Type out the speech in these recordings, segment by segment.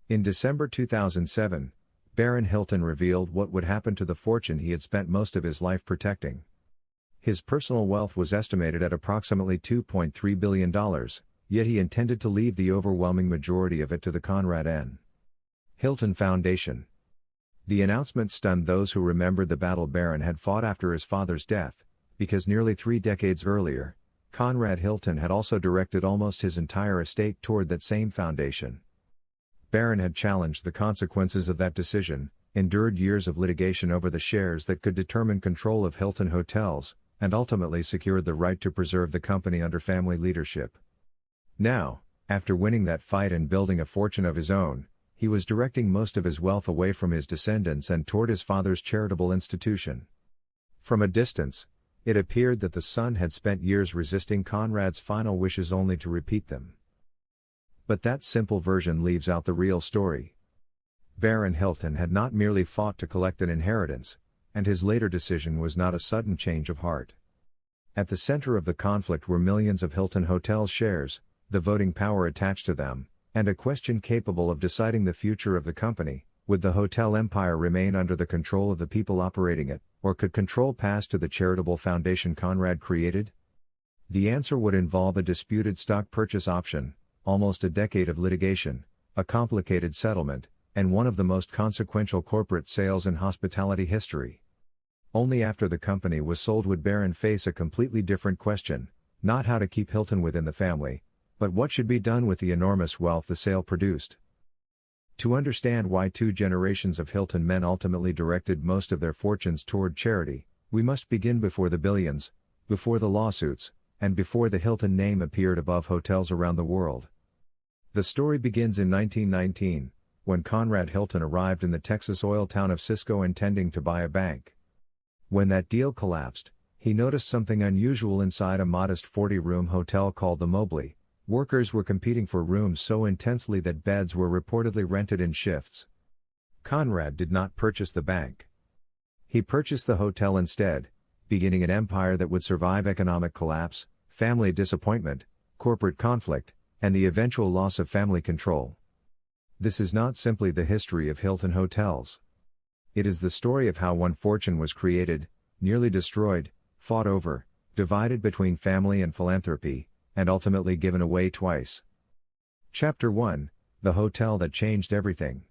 In December 2007, Baron Hilton revealed what would happen to the fortune he had spent most of his life protecting. His personal wealth was estimated at approximately $2.3 billion, yet he intended to leave the overwhelming majority of it to the Conrad N. Hilton Foundation. The announcement stunned those who remembered the battle Baron had fought after his father's death, because nearly 3 decades earlier, Conrad Hilton had also directed almost his entire estate toward that same foundation. Baron had challenged the consequences of that decision, endured years of litigation over the shares that could determine control of Hilton Hotels, and ultimately secured the right to preserve the company under family leadership. Now, after winning that fight and building a fortune of his own, he was directing most of his wealth away from his descendants and toward his father's charitable institution. From a distance, it appeared that the son had spent years resisting Conrad's final wishes only to repeat them. But that simple version leaves out the real story. Baron Hilton had not merely fought to collect an inheritance, and his later decision was not a sudden change of heart. At the center of the conflict were millions of Hilton Hotels shares, the voting power attached to them, and a question capable of deciding the future of the company: would the hotel empire remain under the control of the people operating it, or could control pass to the charitable foundation Conrad created? The answer would involve a disputed stock purchase option, almost a decade of litigation, a complicated settlement, and one of the most consequential corporate sales in hospitality history. Only after the company was sold would Baron face a completely different question: not how to keep Hilton within the family, but what should be done with the enormous wealth the sale produced. To understand why 2 generations of Hilton men ultimately directed most of their fortunes toward charity, we must begin before the billions, before the lawsuits, and before the Hilton name appeared above hotels around the world. The story begins in 1919, when Conrad Hilton arrived in the Texas oil town of Cisco intending to buy a bank. When that deal collapsed, he noticed something unusual inside a modest 40-room hotel called the Mobley. Workers were competing for rooms so intensely that beds were reportedly rented in shifts. Conrad did not purchase the bank. He purchased the hotel instead, beginning an empire that would survive economic collapse, family disappointment, corporate conflict, and the eventual loss of family control. This is not simply the history of Hilton Hotels. It is the story of how one fortune was created, nearly destroyed, fought over, divided between family and philanthropy, and ultimately given away twice. Chapter 1: The Hotel That Changed Everything.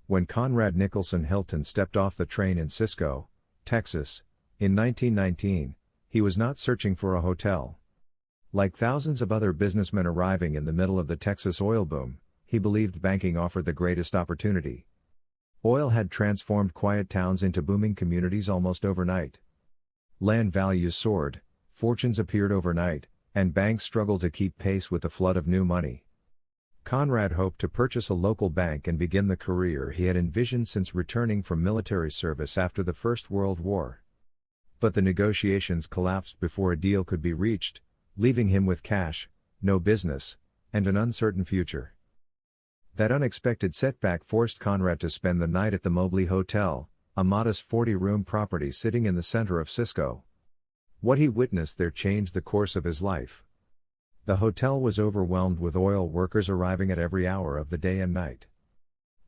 When Conrad Nicholson Hilton stepped off the train in Cisco, Texas, in 1919, he was not searching for a hotel. Like thousands of other businessmen arriving in the middle of the Texas oil boom, he believed banking offered the greatest opportunity. Oil had transformed quiet towns into booming communities almost overnight. Land values soared, fortunes appeared overnight, and banks struggled to keep pace with the flood of new money. Conrad hoped to purchase a local bank and begin the career he had envisioned since returning from military service after the First World War. But the negotiations collapsed before a deal could be reached, leaving him with cash, no business, and an uncertain future. That unexpected setback forced Conrad to spend the night at the Mobley Hotel, a modest 40-room property sitting in the center of Cisco. What he witnessed there changed the course of his life. The hotel was overwhelmed with oil workers arriving at every hour of the day and night.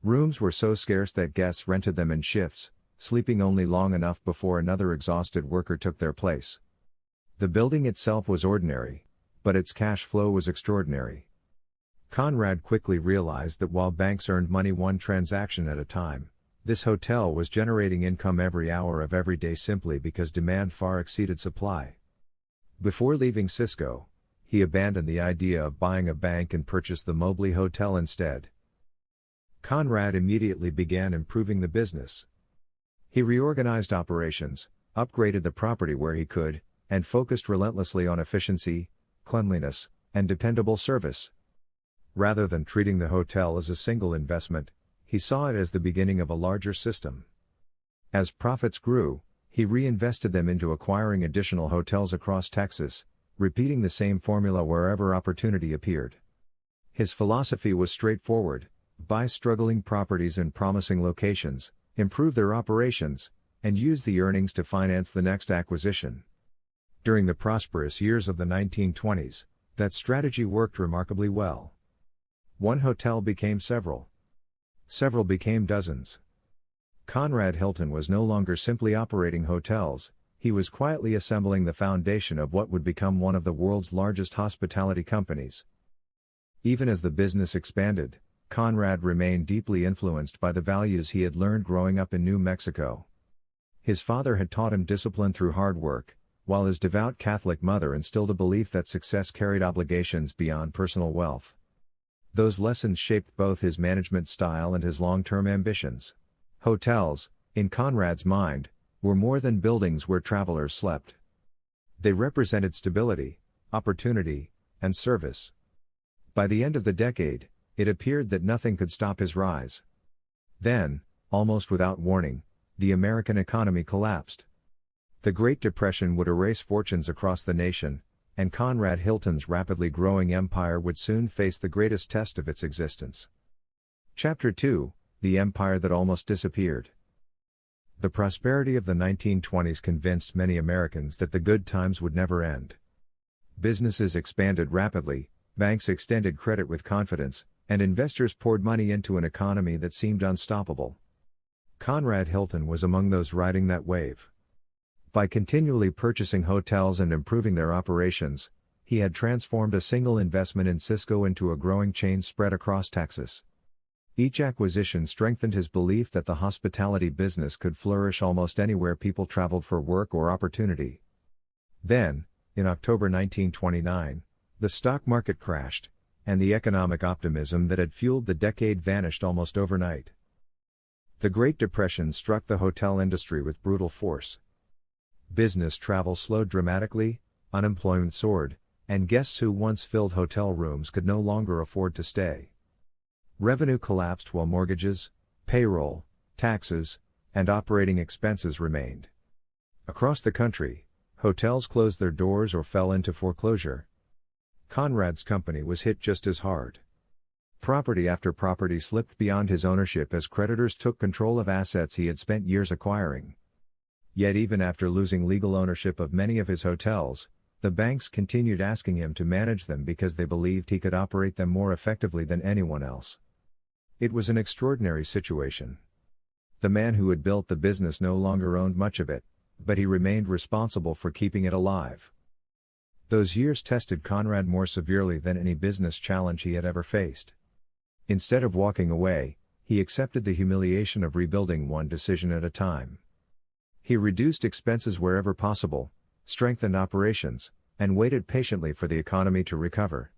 Rooms were so scarce that guests rented them in shifts, sleeping only long enough before another exhausted worker took their place. The building itself was ordinary, but its cash flow was extraordinary. Conrad quickly realized that while banks earned money one transaction at a time, this hotel was generating income every hour of every day simply because demand far exceeded supply. Before leaving Cisco, he abandoned the idea of buying a bank and purchased the Mobley Hotel instead. Conrad immediately began improving the business. He reorganized operations, upgraded the property where he could, and focused relentlessly on efficiency, cleanliness, and dependable service. Rather than treating the hotel as a single investment, he saw it as the beginning of a larger system. As profits grew, he reinvested them into acquiring additional hotels across Texas, repeating the same formula wherever opportunity appeared. His philosophy was straightforward: buy struggling properties in promising locations, improve their operations, and use the earnings to finance the next acquisition. During the prosperous years of the 1920s, that strategy worked remarkably well. One hotel became several, Several became dozens. Conrad Hilton was no longer simply operating hotels, he was quietly assembling the foundation of what would become one of the world's largest hospitality companies. Even as the business expanded, Conrad remained deeply influenced by the values he had learned growing up in New Mexico. His father had taught him discipline through hard work, while his devout Catholic mother instilled a belief that success carried obligations beyond personal wealth. Those lessons shaped both his management style and his long-term ambitions. Hotels, in Conrad's mind, were more than buildings where travelers slept. They represented stability, opportunity, and service. By the end of the decade, it appeared that nothing could stop his rise. Then, almost without warning, the American economy collapsed. The Great Depression would erase fortunes across the nation, and Conrad Hilton's rapidly growing empire would soon face the greatest test of its existence. Chapter 2: The Empire That Almost Disappeared. The prosperity of the 1920s convinced many Americans that the good times would never end. Businesses expanded rapidly, banks extended credit with confidence, and investors poured money into an economy that seemed unstoppable. Conrad Hilton was among those riding that wave. By continually purchasing hotels and improving their operations, he had transformed a single investment in Cisco into a growing chain spread across Texas. Each acquisition strengthened his belief that the hospitality business could flourish almost anywhere people traveled for work or opportunity. Then, in October 1929, the stock market crashed, and the economic optimism that had fueled the decade vanished almost overnight. The Great Depression struck the hotel industry with brutal force. Business travel slowed dramatically, unemployment soared, and guests who once filled hotel rooms could no longer afford to stay. Revenue collapsed while mortgages, payroll, taxes, and operating expenses remained. Across the country, hotels closed their doors or fell into foreclosure. Conrad's company was hit just as hard. Property after property slipped beyond his ownership as creditors took control of assets he had spent years acquiring. Yet even after losing legal ownership of many of his hotels, the banks continued asking him to manage them because they believed he could operate them more effectively than anyone else. It was an extraordinary situation. The man who had built the business no longer owned much of it, but he remained responsible for keeping it alive. Those years tested Conrad more severely than any business challenge he had ever faced. Instead of walking away, he accepted the humiliation of rebuilding one decision at a time. He reduced expenses wherever possible, strengthened operations, and waited patiently for the economy to recover.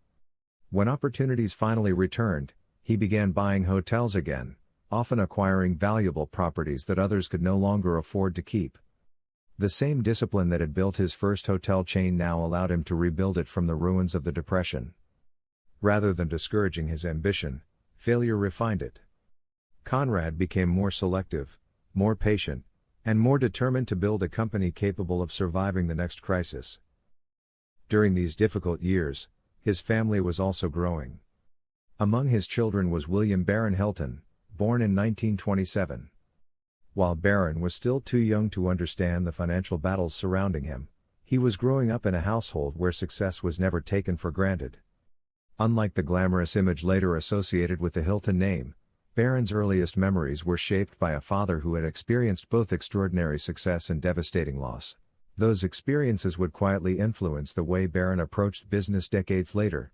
When opportunities finally returned, he began buying hotels again, often acquiring valuable properties that others could no longer afford to keep. The same discipline that had built his first hotel chain now allowed him to rebuild it from the ruins of the Depression. Rather than discouraging his ambition, failure refined it. Conrad became more selective, more patient, and more determined to build a company capable of surviving the next crisis. During these difficult years, his family was also growing. Among his children was William Baron Hilton, born in 1927. While Baron was still too young to understand the financial battles surrounding him, he was growing up in a household where success was never taken for granted. Unlike the glamorous image later associated with the Hilton name, Baron's earliest memories were shaped by a father who had experienced both extraordinary success and devastating loss. Those experiences would quietly influence the way Baron approached business decades later.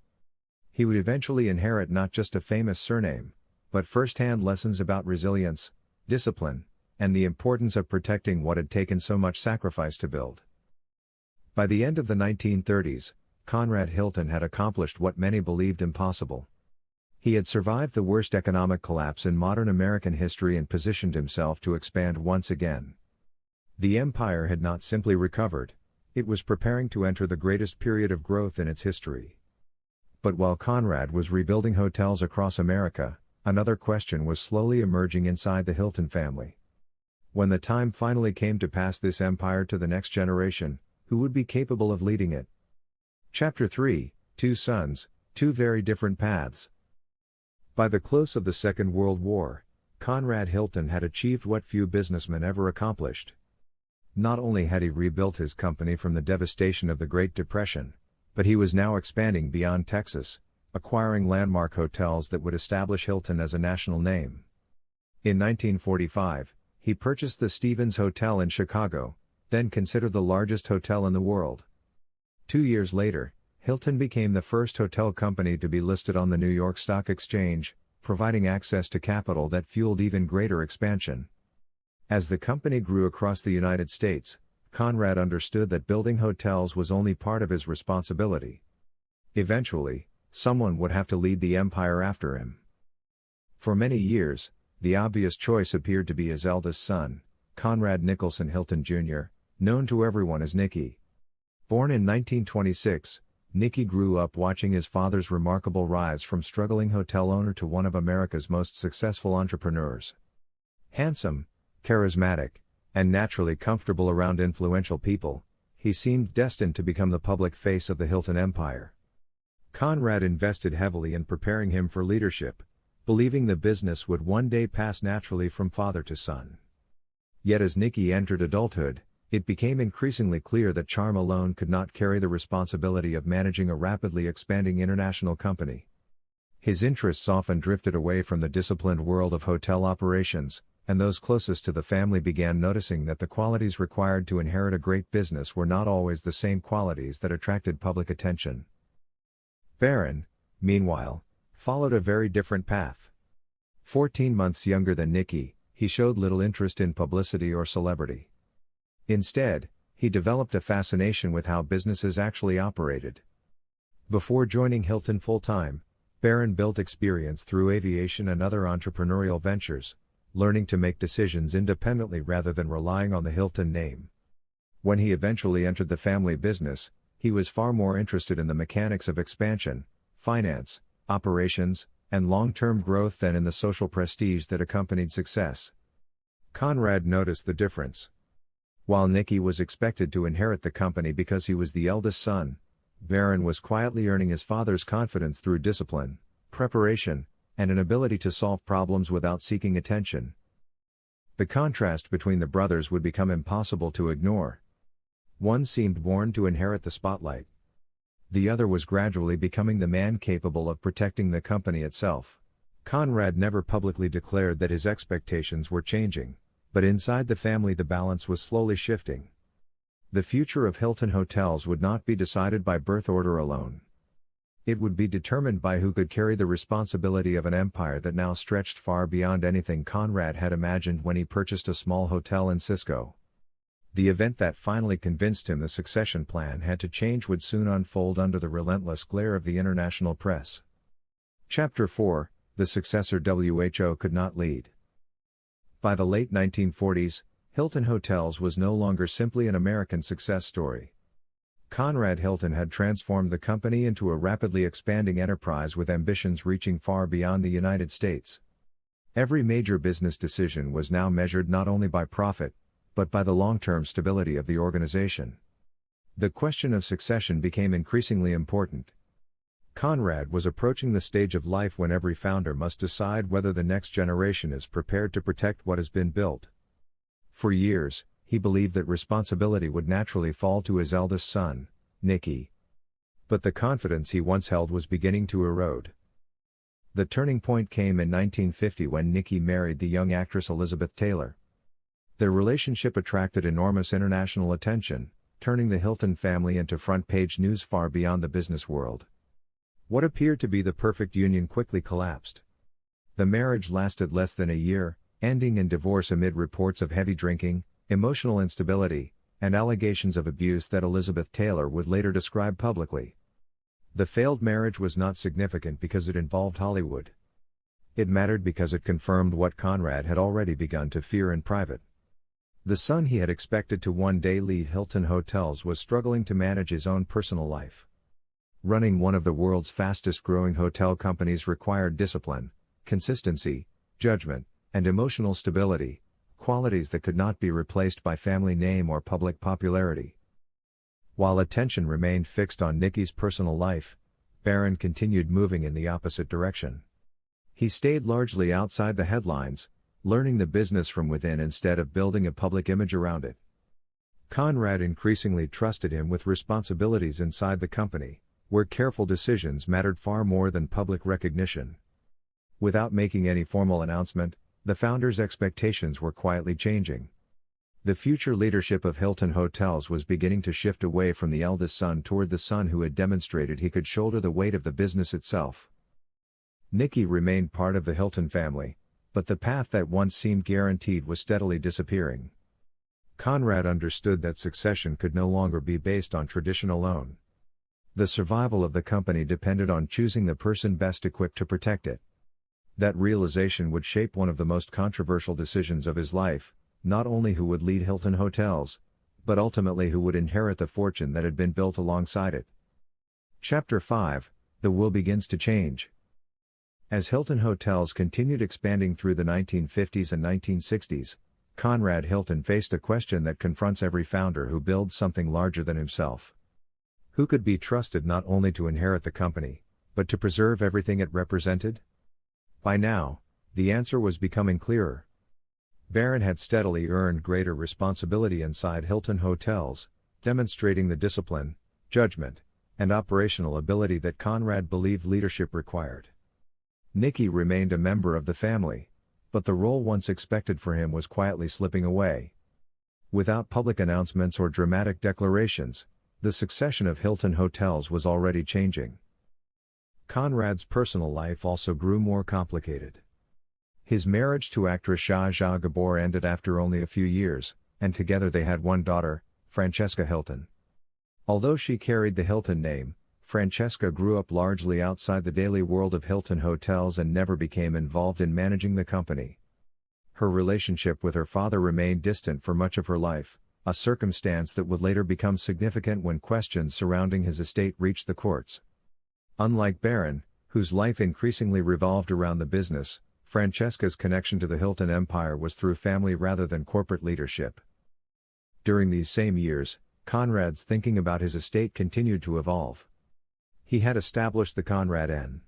He would eventually inherit not just a famous surname, but first-hand lessons about resilience, discipline, and the importance of protecting what had taken so much sacrifice to build. By the end of the 1930s, Conrad Hilton had accomplished what many believed impossible. He had survived the worst economic collapse in modern American history and positioned himself to expand once again. The empire had not simply recovered, it was preparing to enter the greatest period of growth in its history. But while Conrad was rebuilding hotels across America, another question was slowly emerging inside the Hilton family. When the time finally came to pass this empire to the next generation, who would be capable of leading it? Chapter 3: Two Sons, Two Very Different Paths. By the close of the Second World War, Conrad Hilton had achieved what few businessmen ever accomplished. Not only had he rebuilt his company from the devastation of the Great Depression, but he was now expanding beyond Texas, acquiring landmark hotels that would establish Hilton as a national name. In 1945, he purchased the Stevens Hotel in Chicago, then considered the largest hotel in the world. 2 years later, Hilton became the first hotel company to be listed on the New York Stock Exchange, providing access to capital that fueled even greater expansion. As the company grew across the United States, Conrad understood that building hotels was only part of his responsibility. Eventually, someone would have to lead the empire after him. For many years, the obvious choice appeared to be his eldest son, Conrad Nicholson Hilton Jr., known to everyone as Nicky. Born in 1926, Nicky grew up watching his father's remarkable rise from struggling hotel owner to one of America's most successful entrepreneurs. Handsome, charismatic, and naturally comfortable around influential people, he seemed destined to become the public face of the Hilton empire. Conrad invested heavily in preparing him for leadership, believing the business would one day pass naturally from father to son. Yet as Nicky entered adulthood, it became increasingly clear that charm alone could not carry the responsibility of managing a rapidly expanding international company. His interests often drifted away from the disciplined world of hotel operations, and those closest to the family began noticing that the qualities required to inherit a great business were not always the same qualities that attracted public attention. Barron, meanwhile, followed a very different path. 14 months younger than Nicky, he showed little interest in publicity or celebrity. Instead, he developed a fascination with how businesses actually operated. Before joining Hilton full-time, Barron built experience through aviation and other entrepreneurial ventures, learning to make decisions independently rather than relying on the Hilton name. When he eventually entered the family business, he was far more interested in the mechanics of expansion, finance, operations, and long-term growth than in the social prestige that accompanied success. Conrad noticed the difference. While Nicky was expected to inherit the company because he was the eldest son, Barron was quietly earning his father's confidence through discipline, preparation, and an ability to solve problems without seeking attention. The contrast between the brothers would become impossible to ignore. One seemed born to inherit the spotlight. The other was gradually becoming the man capable of protecting the company itself. Conrad never publicly declared that his expectations were changing, but inside the family the balance was slowly shifting. The future of Hilton Hotels would not be decided by birth order alone. It would be determined by who could carry the responsibility of an empire that now stretched far beyond anything Conrad had imagined when he purchased a small hotel in Cisco. The event that finally convinced him the succession plan had to change would soon unfold under the relentless glare of the international press. Chapter 4: The successor WHO could not lead. By the late 1940s, Hilton Hotels was no longer simply an American success story. Conrad Hilton had transformed the company into a rapidly expanding enterprise with ambitions reaching far beyond the United States. Every major business decision was now measured not only by profit, but by the long-term stability of the organization. The question of succession became increasingly important. Conrad was approaching the stage of life when every founder must decide whether the next generation is prepared to protect what has been built. For years, he believed that responsibility would naturally fall to his eldest son, Nicky. But the confidence he once held was beginning to erode. The turning point came in 1950 when Nicky married the young actress Elizabeth Taylor. Their relationship attracted enormous international attention, turning the Hilton family into front-page news far beyond the business world. What appeared to be the perfect union quickly collapsed. The marriage lasted less than a year, ending in divorce amid reports of heavy drinking, emotional instability, and allegations of abuse that Elizabeth Taylor would later describe publicly. The failed marriage was not significant because it involved Hollywood. It mattered because it confirmed what Conrad had already begun to fear in private. The son he had expected to one day lead Hilton Hotels was struggling to manage his own personal life. Running one of the world's fastest-growing hotel companies required discipline, consistency, judgment, and emotional stability, qualities that could not be replaced by family name or public popularity. While attention remained fixed on Nicky's personal life, Barron continued moving in the opposite direction. He stayed largely outside the headlines, learning the business from within instead of building a public image around it. Conrad increasingly trusted him with responsibilities inside the company, where careful decisions mattered far more than public recognition. Without making any formal announcement, the founder's expectations were quietly changing. The future leadership of Hilton Hotels was beginning to shift away from the eldest son toward the son who had demonstrated he could shoulder the weight of the business itself. Nicky remained part of the Hilton family, but the path that once seemed guaranteed was steadily disappearing. Conrad understood that succession could no longer be based on tradition alone. The survival of the company depended on choosing the person best equipped to protect it. That realization would shape one of the most controversial decisions of his life, not only who would lead Hilton Hotels, but ultimately who would inherit the fortune that had been built alongside it. Chapter 5: The Will Begins to Change. As Hilton Hotels continued expanding through the 1950s and 1960s, Conrad Hilton faced a question that confronts every founder who builds something larger than himself. Who could be trusted not only to inherit the company, but to preserve everything it represented? By now, the answer was becoming clearer. Barron had steadily earned greater responsibility inside Hilton Hotels, demonstrating the discipline, judgment, and operational ability that Conrad believed leadership required. Nicky remained a member of the family, but the role once expected for him was quietly slipping away. Without public announcements or dramatic declarations, the succession of Hilton Hotels was already changing. Conrad's personal life also grew more complicated. His marriage to actress Zsa Zsa Gabor ended after only a few years, and together they had one daughter, Francesca Hilton. Although she carried the Hilton name, Francesca grew up largely outside the daily world of Hilton Hotels and never became involved in managing the company. Her relationship with her father remained distant for much of her life, a circumstance that would later become significant when questions surrounding his estate reached the courts. Unlike Barron, whose life increasingly revolved around the business, Francesca's connection to the Hilton empire was through family rather than corporate leadership. During these same years, Conrad's thinking about his estate continued to evolve. He had established the Conrad N.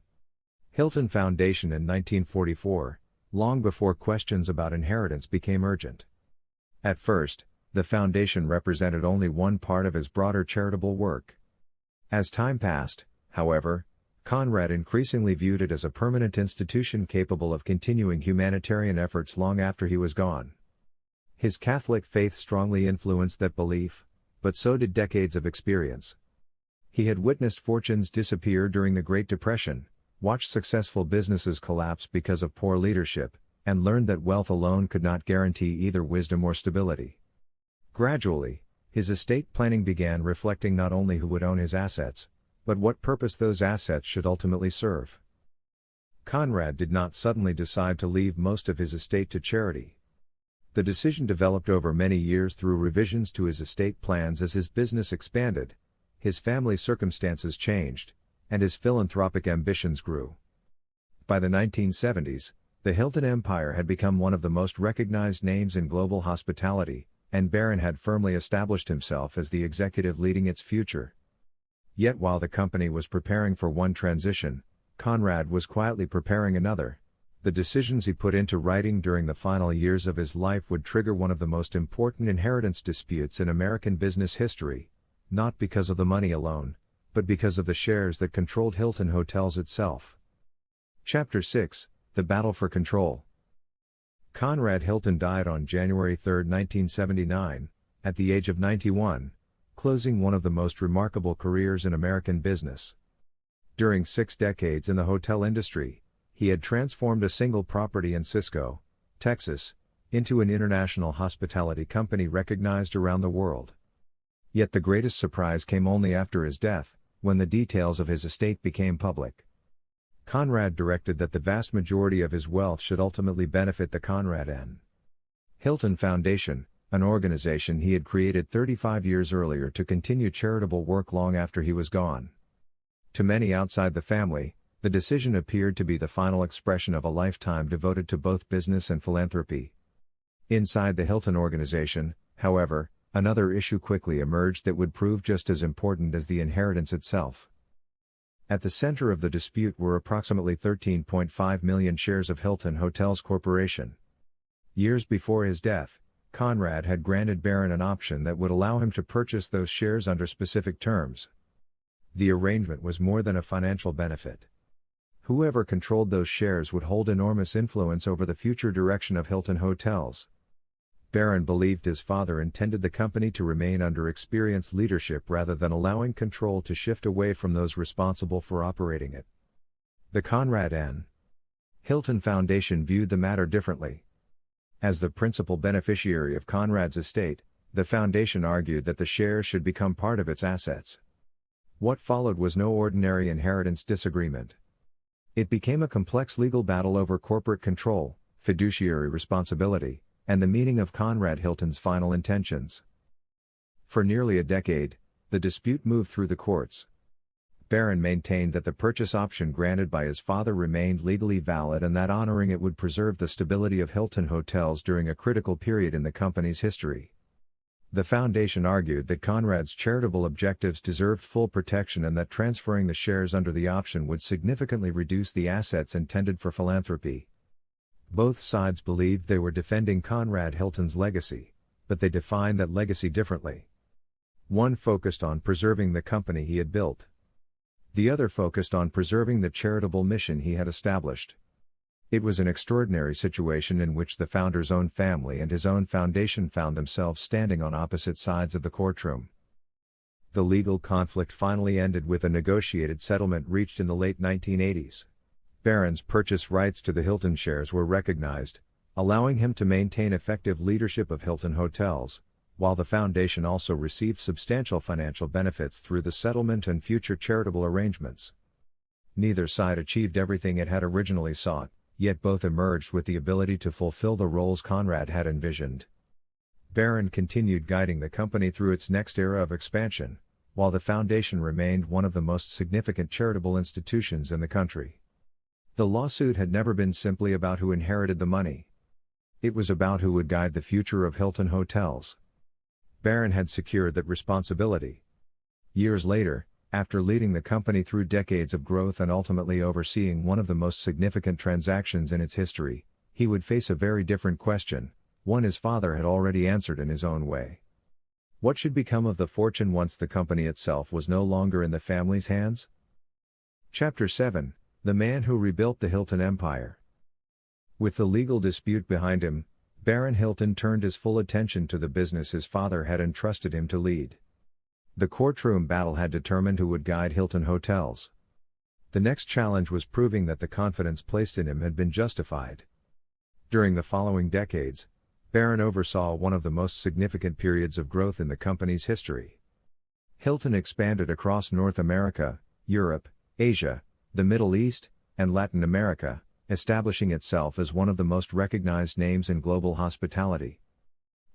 Hilton Foundation in 1944, long before questions about inheritance became urgent. At first, the foundation represented only one part of his broader charitable work. As time passed, however, Conrad increasingly viewed it as a permanent institution capable of continuing humanitarian efforts long after he was gone. His Catholic faith strongly influenced that belief, but so did decades of experience. He had witnessed fortunes disappear during the Great Depression, watched successful businesses collapse because of poor leadership, and learned that wealth alone could not guarantee either wisdom or stability. Gradually, his estate planning began reflecting not only who would own his assets, but what purpose those assets should ultimately serve. Conrad did not suddenly decide to leave most of his estate to charity. The decision developed over many years through revisions to his estate plans as his business expanded, his family circumstances changed, and his philanthropic ambitions grew. By the 1970s, the Hilton empire had become one of the most recognized names in global hospitality, and Barron had firmly established himself as the executive leading its future. Yet while the company was preparing for one transition, Conrad was quietly preparing another. The decisions he put into writing during the final years of his life would trigger one of the most important inheritance disputes in American business history, not because of the money alone, but because of the shares that controlled Hilton Hotels itself. Chapter 6: The Battle for Control. Conrad Hilton died on January 3, 1979, at the age of 91, closing one of the most remarkable careers in American business. During 6 decades in the hotel industry, he had transformed a single property in Cisco, Texas, into an international hospitality company recognized around the world. Yet the greatest surprise came only after his death, when the details of his estate became public. Conrad directed that the vast majority of his wealth should ultimately benefit the Conrad N. Hilton Foundation, an organization he had created 35 years earlier to continue charitable work long after he was gone. To many outside the family, the decision appeared to be the final expression of a lifetime devoted to both business and philanthropy. Inside the Hilton organization, however, another issue quickly emerged that would prove just as important as the inheritance itself. At the center of the dispute were approximately 13.5 million shares of Hilton Hotels Corporation. Years before his death, Conrad had granted Barron an option that would allow him to purchase those shares under specific terms. The arrangement was more than a financial benefit. Whoever controlled those shares would hold enormous influence over the future direction of Hilton Hotels. Barron believed his father intended the company to remain under experienced leadership rather than allowing control to shift away from those responsible for operating it. The Conrad N. Hilton Foundation viewed the matter differently. As the principal beneficiary of Conrad's estate, the foundation argued that the shares should become part of its assets. What followed was no ordinary inheritance disagreement. It became a complex legal battle over corporate control, fiduciary responsibility, and the meaning of Conrad Hilton's final intentions. For nearly a decade, the dispute moved through the courts. Barron maintained that the purchase option granted by his father remained legally valid and that honoring it would preserve the stability of Hilton Hotels during a critical period in the company's history. The foundation argued that Conrad's charitable objectives deserved full protection and that transferring the shares under the option would significantly reduce the assets intended for philanthropy. Both sides believed they were defending Conrad Hilton's legacy, but they defined that legacy differently. One focused on preserving the company he had built. The other focused on preserving the charitable mission he had established. It was an extraordinary situation in which the founder's own family and his own foundation found themselves standing on opposite sides of the courtroom. The legal conflict finally ended with a negotiated settlement reached in the late 1980s. Barron's purchase rights to the Hilton shares were recognized, allowing him to maintain effective leadership of Hilton Hotels, while the foundation also received substantial financial benefits through the settlement and future charitable arrangements. Neither side achieved everything it had originally sought, yet both emerged with the ability to fulfill the roles Conrad had envisioned. Barron continued guiding the company through its next era of expansion, while the foundation remained one of the most significant charitable institutions in the country. The lawsuit had never been simply about who inherited the money. It was about who would guide the future of Hilton Hotels. Barron had secured that responsibility. Years later, after leading the company through decades of growth and ultimately overseeing one of the most significant transactions in its history, he would face a very different question, one his father had already answered in his own way. What should become of the fortune once the company itself was no longer in the family's hands? Chapter 7: The Man Who Rebuilt the Hilton Empire. With the legal dispute behind him, Barron Hilton turned his full attention to the business his father had entrusted him to lead. The courtroom battle had determined who would guide Hilton Hotels. The next challenge was proving that the confidence placed in him had been justified. During the following decades, Barron oversaw one of the most significant periods of growth in the company's history. Hilton expanded across North America, Europe, Asia, the Middle East, and Latin America, establishing itself as one of the most recognized names in global hospitality.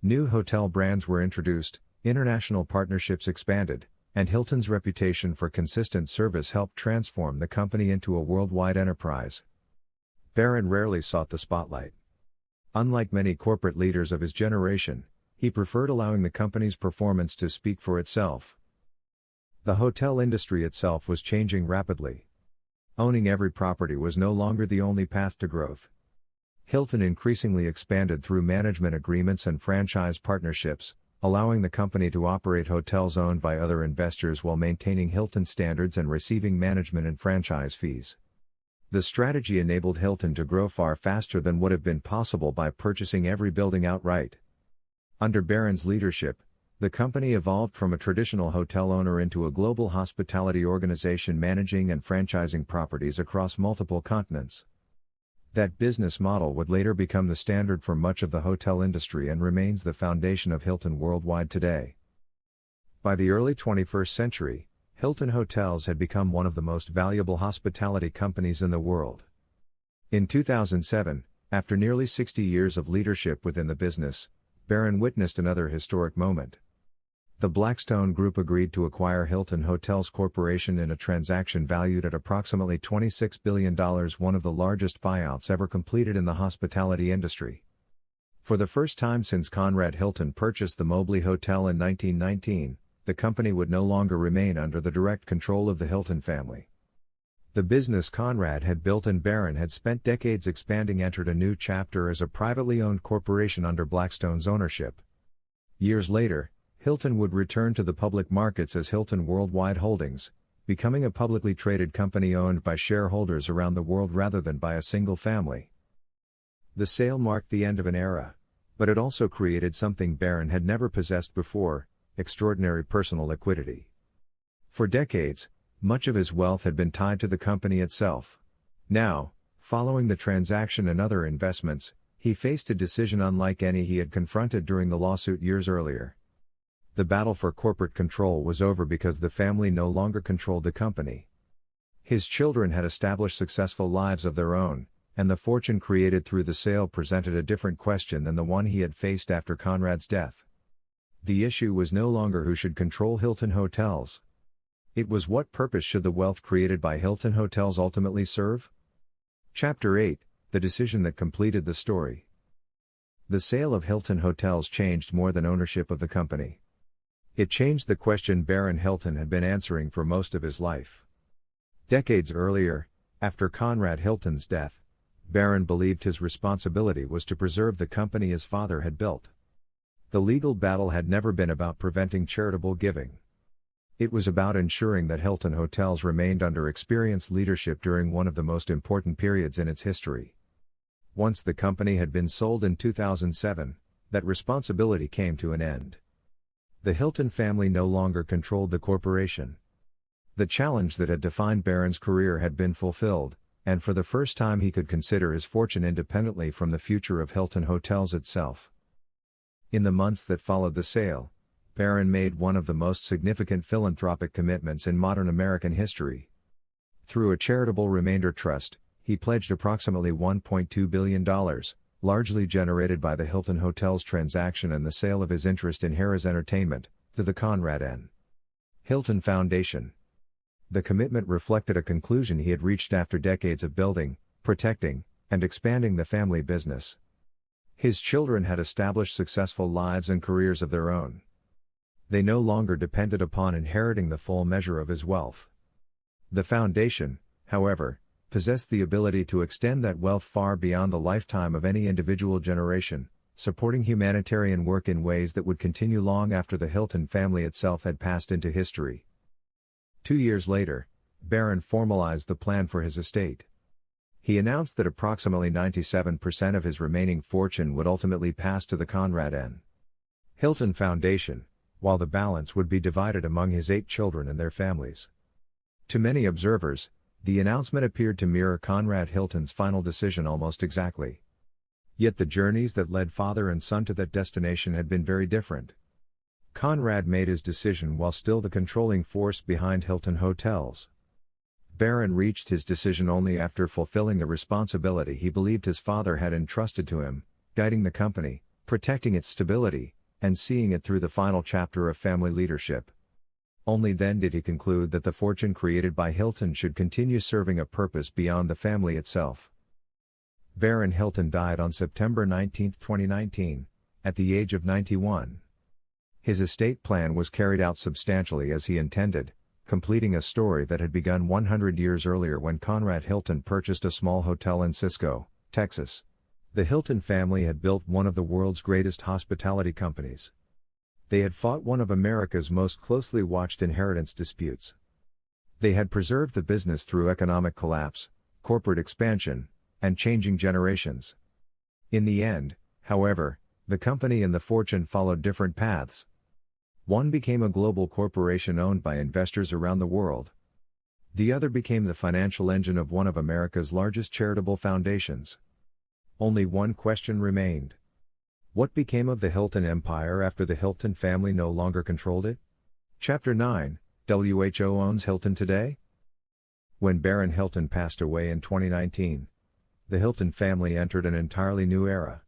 New hotel brands were introduced, international partnerships expanded, and Hilton's reputation for consistent service helped transform the company into a worldwide enterprise. Barron rarely sought the spotlight. Unlike many corporate leaders of his generation, he preferred allowing the company's performance to speak for itself. The hotel industry itself was changing rapidly. Owning every property was no longer the only path to growth. Hilton increasingly expanded through management agreements and franchise partnerships, allowing the company to operate hotels owned by other investors while maintaining Hilton standards and receiving management and franchise fees. The strategy enabled Hilton to grow far faster than would have been possible by purchasing every building outright. Under Barron's leadership, the company evolved from a traditional hotel owner into a global hospitality organization managing and franchising properties across multiple continents. That business model would later become the standard for much of the hotel industry and remains the foundation of Hilton worldwide today. By the early 21st century, Hilton Hotels had become one of the most valuable hospitality companies in the world. In 2007, after nearly 60 years of leadership within the business, Barron witnessed another historic moment. The Blackstone Group agreed to acquire Hilton Hotels Corporation in a transaction valued at approximately $26 billion, one of the largest buyouts ever completed in the hospitality industry. For the first time since Conrad Hilton purchased the Mobley Hotel in 1919, the company would no longer remain under the direct control of the Hilton family. The business Conrad had built and Barron had spent decades expanding entered a new chapter as a privately owned corporation under Blackstone's ownership. Years later, Hilton would return to the public markets as Hilton Worldwide Holdings, becoming a publicly traded company owned by shareholders around the world rather than by a single family. The sale marked the end of an era, but it also created something Barron had never possessed before: extraordinary personal liquidity. For decades, much of his wealth had been tied to the company itself. Now, following the transaction and other investments, he faced a decision unlike any he had confronted during the lawsuit years earlier. The battle for corporate control was over because the family no longer controlled the company. His children had established successful lives of their own, and the fortune created through the sale presented a different question than the one he had faced after Conrad's death. The issue was no longer who should control Hilton Hotels. It was what purpose should the wealth created by Hilton Hotels ultimately serve? Chapter 8: The decision that completed the story. The sale of Hilton Hotels changed more than ownership of the company. It changed the question Barron Hilton had been answering for most of his life. Decades earlier, after Conrad Hilton's death, Barron believed his responsibility was to preserve the company his father had built. The legal battle had never been about preventing charitable giving. It was about ensuring that Hilton Hotels remained under experienced leadership during one of the most important periods in its history. Once the company had been sold in 2007, that responsibility came to an end. The Hilton family no longer controlled the corporation. The challenge that had defined Barron's career had been fulfilled, and for the first time he could consider his fortune independently from the future of Hilton Hotels itself. In the months that followed the sale, Barron made one of the most significant philanthropic commitments in modern American history. Through a charitable remainder trust, he pledged approximately $1.2 billion, largely generated by the Hilton Hotels transaction and the sale of his interest in Harrah's Entertainment, to the Conrad N. Hilton Foundation. The commitment reflected a conclusion he had reached after decades of building, protecting, and expanding the family business. His children had established successful lives and careers of their own. They no longer depended upon inheriting the full measure of his wealth. The foundation, however, possessed the ability to extend that wealth far beyond the lifetime of any individual generation, supporting humanitarian work in ways that would continue long after the Hilton family itself had passed into history. 2 years later, Barron formalized the plan for his estate. He announced that approximately 97% of his remaining fortune would ultimately pass to the Conrad N. Hilton Foundation, while the balance would be divided among his 8 children and their families. To many observers, the announcement appeared to mirror Conrad Hilton's final decision almost exactly. Yet the journeys that led father and son to that destination had been very different. Conrad made his decision while still the controlling force behind Hilton Hotels. Barron reached his decision only after fulfilling the responsibility he believed his father had entrusted to him, guiding the company, protecting its stability, and seeing it through the final chapter of family leadership. Only then did he conclude that the fortune created by Hilton should continue serving a purpose beyond the family itself. Barron Hilton died on September 19, 2019, at the age of 91. His estate plan was carried out substantially as he intended, completing a story that had begun 100 years earlier when Conrad Hilton purchased a small hotel in Cisco, Texas. The Hilton family had built one of the world's greatest hospitality companies. They had fought one of America's most closely watched inheritance disputes. They had preserved the business through economic collapse, corporate expansion, and changing generations. In the end, however, the company and the fortune followed different paths. One became a global corporation owned by investors around the world. The other became the financial engine of one of America's largest charitable foundations. Only one question remained. What became of the Hilton empire after the Hilton family no longer controlled it? Chapter 9: WHO owns Hilton today? When Barron Hilton passed away in 2019, the Hilton family entered an entirely new era.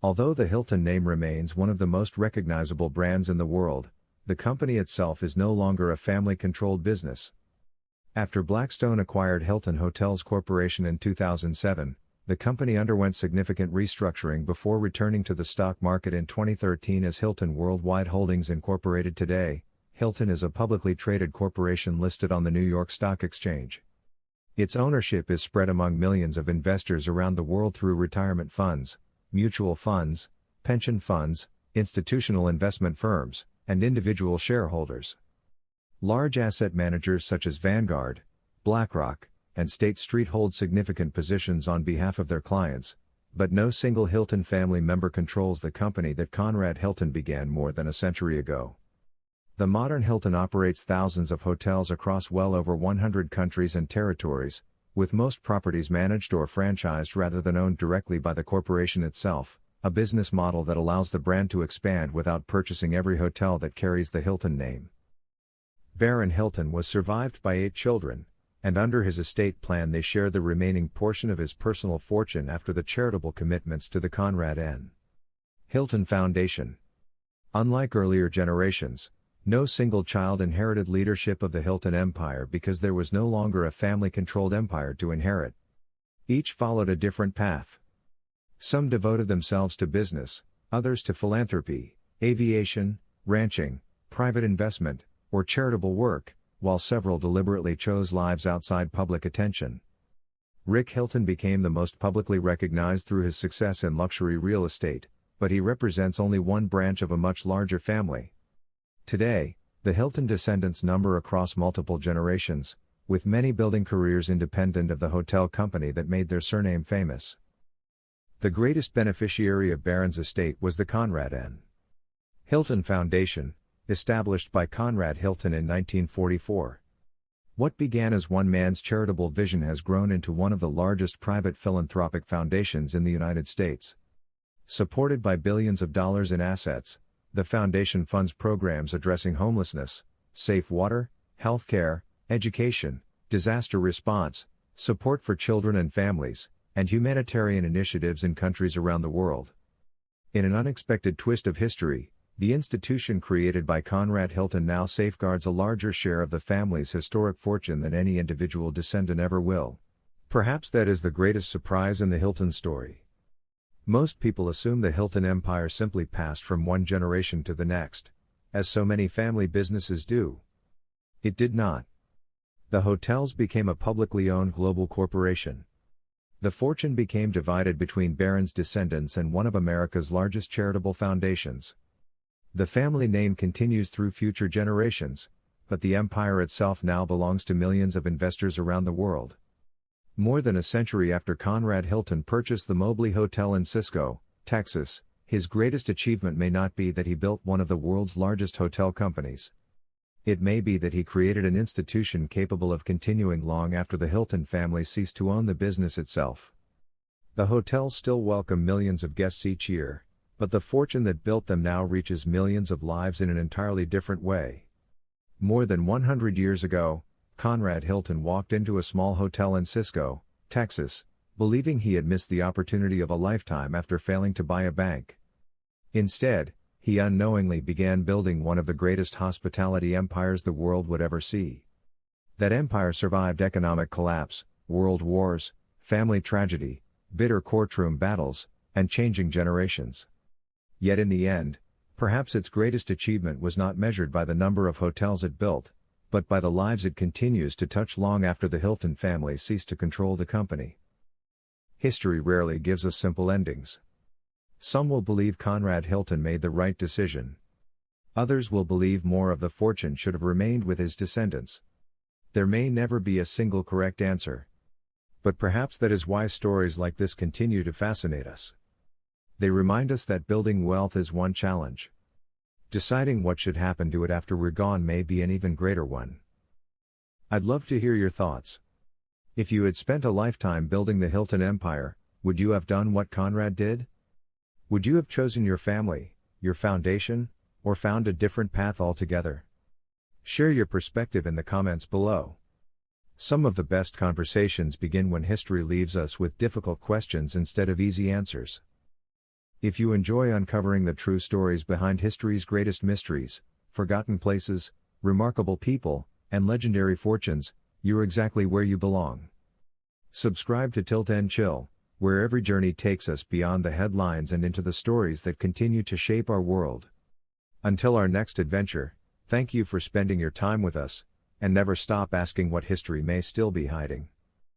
Although the Hilton name remains one of the most recognizable brands in the world, the company itself is no longer a family-controlled business. After Blackstone acquired Hilton Hotels Corporation in 2007, the company underwent significant restructuring before returning to the stock market in 2013 as Hilton Worldwide Holdings Incorporated. Today, Hilton is a publicly traded corporation listed on the New York Stock Exchange. Its ownership is spread among millions of investors around the world through retirement funds, mutual funds, pension funds, institutional investment firms, and individual shareholders. Large asset managers such as Vanguard, BlackRock, and State Street hold significant positions on behalf of their clients, but no single Hilton family member controls the company that Conrad Hilton began more than a century ago. The modern Hilton operates thousands of hotels across well over 100 countries and territories, with most properties managed or franchised rather than owned directly by the corporation itself, a business model that allows the brand to expand without purchasing every hotel that carries the Hilton name. Baron Hilton was survived by 8 children, and under his estate plan they share the remaining portion of his personal fortune after the charitable commitments to the Conrad N. Hilton Foundation. Unlike earlier generations, no single child inherited leadership of the Hilton empire because there was no longer a family-controlled empire to inherit. Each followed a different path. Some devoted themselves to business, others to philanthropy, aviation, ranching, private investment, or charitable work, while several deliberately chose lives outside public attention. Rick Hilton became the most publicly recognized through his success in luxury real estate, but he represents only one branch of a much larger family. Today, the Hilton descendants number across multiple generations, with many building careers independent of the hotel company that made their surname famous. The greatest beneficiary of Baron's estate was the Conrad N. Hilton Foundation, established by Conrad Hilton in 1944. What began as one man's charitable vision has grown into one of the largest private philanthropic foundations in the United States. Supported by billions of dollars in assets, the foundation funds programs addressing homelessness, safe water, healthcare, education, disaster response, support for children and families, and humanitarian initiatives in countries around the world. In an unexpected twist of history, the institution created by Conrad Hilton now safeguards a larger share of the family's historic fortune than any individual descendant ever will. Perhaps that is the greatest surprise in the Hilton story. Most people assume the Hilton empire simply passed from one generation to the next, as so many family businesses do. It did not. The hotels became a publicly owned global corporation. The fortune became divided between Baron's descendants and one of America's largest charitable foundations. The family name continues through future generations, but the empire itself now belongs to millions of investors around the world. More than a century after Conrad Hilton purchased the Mobley Hotel in Cisco, Texas, his greatest achievement may not be that he built one of the world's largest hotel companies. It may be that he created an institution capable of continuing long after the Hilton family ceased to own the business itself. The hotels still welcome millions of guests each year, but the fortune that built them now reaches millions of lives in an entirely different way. More than 100 years ago, Conrad Hilton walked into a small hotel in Cisco, Texas, believing he had missed the opportunity of a lifetime after failing to buy a bank. Instead, he unknowingly began building one of the greatest hospitality empires the world would ever see. That empire survived economic collapse, world wars, family tragedy, bitter courtroom battles, and changing generations. Yet in the end, perhaps its greatest achievement was not measured by the number of hotels it built, but by the lives it continues to touch long after the Hilton family ceased to control the company. History rarely gives us simple endings. Some will believe Conrad Hilton made the right decision. Others will believe more of the fortune should have remained with his descendants. There may never be a single correct answer. But perhaps that is why stories like this continue to fascinate us. They remind us that building wealth is one challenge. Deciding what should happen to it after we're gone may be an even greater one. I'd love to hear your thoughts. If you had spent a lifetime building the Hilton empire, would you have done what Conrad did? Would you have chosen your family, your foundation, or found a different path altogether? Share your perspective in the comments below. Some of the best conversations begin when history leaves us with difficult questions instead of easy answers. If you enjoy uncovering the true stories behind history's greatest mysteries, forgotten places, remarkable people, and legendary fortunes, you're exactly where you belong. Subscribe to Tilt and Chill, where every journey takes us beyond the headlines and into the stories that continue to shape our world. Until our next adventure, thank you for spending your time with us, and never stop asking what history may still be hiding.